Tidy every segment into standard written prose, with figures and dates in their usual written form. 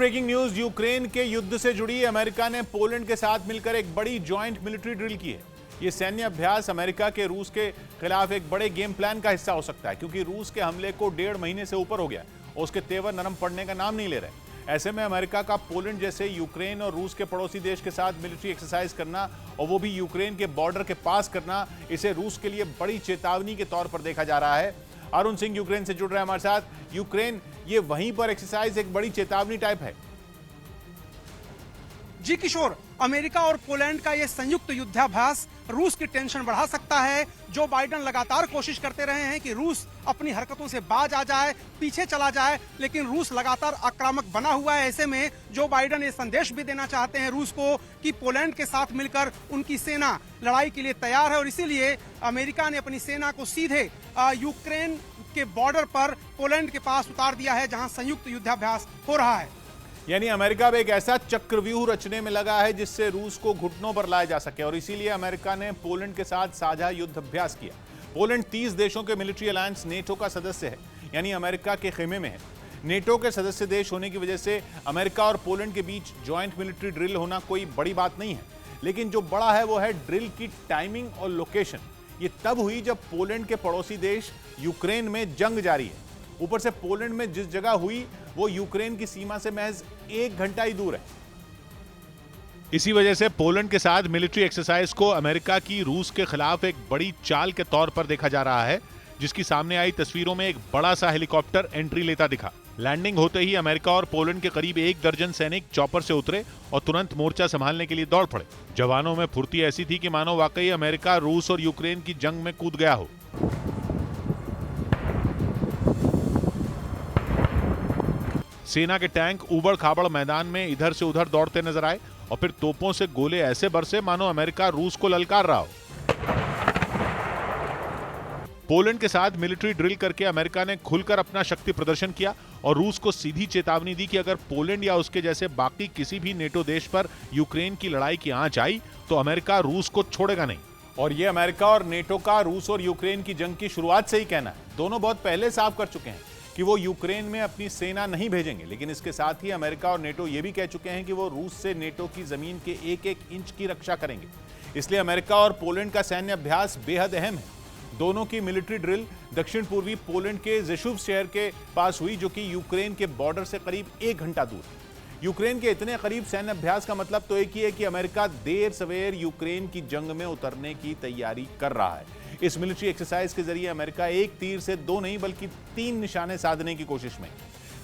Breaking news, Ukraine के युद्ध से जुड़ी अमेरिका ने पोलैंड के साथ मिलकर एक बड़ी जॉइंट मिलिट्री ड्रिल की है। यह सैन्य अभ्यास अमेरिका के रूस के खिलाफ एक बड़े गेम प्लान का हिस्सा हो सकता है, क्योंकि रूस के हमले को 1.5 महीने से ऊपर हो गया और उसके तेवर नरम पड़ने का नाम नहीं ले रहे। ऐसे में अमेरिका का पोलैंड जैसे यूक्रेन और रूस के पड़ोसी देश के साथ मिलिट्री एक्सरसाइज करना, और वो भी यूक्रेन के बॉर्डर के पास करना, इसे रूस के लिए बड़ी चेतावनी के तौर पर देखा जा रहा है। अरुण सिंह यूक्रेन से जुड़ रहे हैं हमारे साथ। यूक्रेन, ये वहीं पर एक्सरसाइज एक बड़ी चेतावनी टाइप है। जी किशोर, अमेरिका और पोलैंड का यह संयुक्त युद्धाभ्यास रूस की टेंशन बढ़ा सकता है। जो बाइडेन लगातार कोशिश करते रहे हैं कि रूस अपनी हरकतों से बाज आ जाए, पीछे चला जाए, लेकिन रूस लगातार आक्रामक बना हुआ है। ऐसे में जो बाइडेन ये संदेश भी देना चाहते हैं रूस को कि पोलैंड के साथ मिलकर उनकी सेना लड़ाई के लिए तैयार है, और इसीलिए अमेरिका ने अपनी सेना को सीधे यूक्रेन के बॉर्डर पर पोलैंड के पास उतार दिया है, जहां संयुक्त युद्धाभ्यास हो रहा है। यानी अमेरिका अब एक ऐसा चक्रव्यूह रचने में लगा है जिससे रूस को घुटनों पर लाया जा सके, और इसीलिए अमेरिका ने पोलैंड के साथ साझा युद्ध अभ्यास किया। पोलैंड 30 देशों के मिलिट्री अलायंस नेटो का सदस्य है, यानी अमेरिका के खेमे में है। नेटो के सदस्य देश होने की वजह से अमेरिका और पोलैंड के बीच ज्वाइंट मिलिट्री ड्रिल होना कोई बड़ी बात नहीं है, लेकिन जो बड़ा है वो है ड्रिल की टाइमिंग और लोकेशन। ये तब हुई जब पोलैंड के पड़ोसी देश यूक्रेन में जंग जारी है। ऊपर से पोलैंड में जिस जगह हुई वो यूक्रेन की सीमा से महज 1 घंटा ही दूर है। इसी वजह से पोलैंड के साथ मिलिट्री एक्सरसाइज को अमेरिका की रूस के खिलाफ एक बड़ी चाल के तौर पर देखा जा रहा है, जिसकी सामने आई तस्वीरों में एक बड़ा सा हेलीकॉप्टर एंट्री लेता दिखा। लैंडिंग होते ही अमेरिका और पोलैंड के करीब 1 दर्जन सैनिक चॉपर से उतरे और तुरंत मोर्चा संभालने के लिए दौड़ पड़े। जवानों में फुर्ती ऐसी थी कि मानो वाकई अमेरिका रूस और यूक्रेन की जंग में कूद गया हो। सेना के टैंक उबड़ खाबड़ मैदान में इधर से उधर दौड़ते नजर आए, और फिर तोपों से गोले ऐसे बरसे मानो अमेरिका रूस को ललकार रहा हो। पोलैंड के साथ मिलिट्री ड्रिल करके अमेरिका ने खुलकर अपना शक्ति प्रदर्शन किया और रूस को सीधी चेतावनी दी कि अगर पोलैंड या उसके जैसे बाकी किसी भी नेटो देश पर यूक्रेन की लड़ाई की आंच आई तो अमेरिका रूस को छोड़ेगा नहीं। और ये अमेरिका और नेटो का रूस और यूक्रेन की जंग की शुरुआत से ही कहना है। दोनों बहुत पहले साफ कर चुके हैं कि वो यूक्रेन में अपनी सेना नहीं भेजेंगे, लेकिन इसके साथ ही अमेरिका और नेटो ये भी कह चुके हैं कि वो रूस से नेटो की जमीन के एक-एक इंच की रक्षा करेंगे। इसलिए अमेरिका और पोलैंड का सैन्य अभ्यास बेहद अहम है। दोनों की मिलिट्री ड्रिल दक्षिण पूर्वी पोलैंड के जेशुव शहर के पास हुई, जो कि यूक्रेन के बॉर्डर से करीब 1 घंटा दूर है। यूक्रेन के इतने करीब सैन्य अभ्यास का मतलब तो एक ही है कि अमेरिका देर सवेर यूक्रेन की जंग में उतरने की तैयारी कर रहा है। इस मिलिट्री एक्सरसाइज के जरिए अमेरिका एक तीर से 2 नहीं बल्कि 3 निशाने साधने की कोशिश में।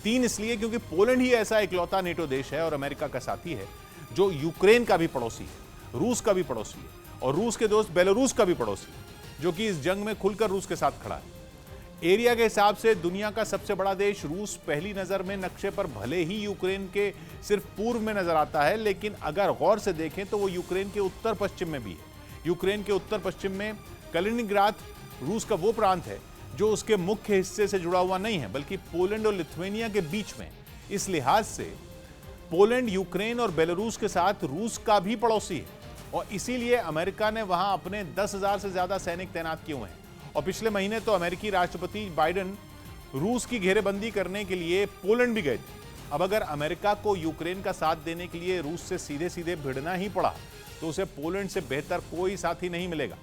3 इसलिए क्योंकि पोलैंड ही ऐसा इकलौता नेटो देश है और अमेरिका का साथी है जो यूक्रेन का भी पड़ोसी है, रूस का भी पड़ोसी है, और रूस के दोस्त बेलारूस का भी पड़ोसी है, जो कि इस जंग में खुलकर रूस के साथ खड़ा है। एरिया के हिसाब से दुनिया का सबसे बड़ा देश रूस पहली नजर में नक्शे पर भले ही यूक्रेन के सिर्फ पूर्व में नजर आता है, लेकिन अगर गौर से देखें तो वो यूक्रेन के उत्तर पश्चिम में भी है। यूक्रेन के उत्तर पश्चिम में कलिनिंग्राद रूस का वो प्रांत है जो उसके मुख्य हिस्से से जुड़ा हुआ नहीं है, बल्कि पोलैंड और लिथुआनिया के बीच में। इस लिहाज से पोलैंड यूक्रेन और बेलारूस के साथ रूस का भी पड़ोसी है, और इसीलिए अमेरिका ने वहां अपने 10,000 से ज्यादा सैनिक तैनात किए हुए हैं। और पिछले महीने तो अमेरिकी राष्ट्रपति बाइडेन रूस की घेरेबंदी करने के लिए पोलैंड भी गए थे। अब अगर अमेरिका को यूक्रेन का साथ देने के लिए रूस से सीधे सीधे भिड़ना ही पड़ा तो उसे पोलैंड से बेहतर कोई साथी नहीं मिलेगा।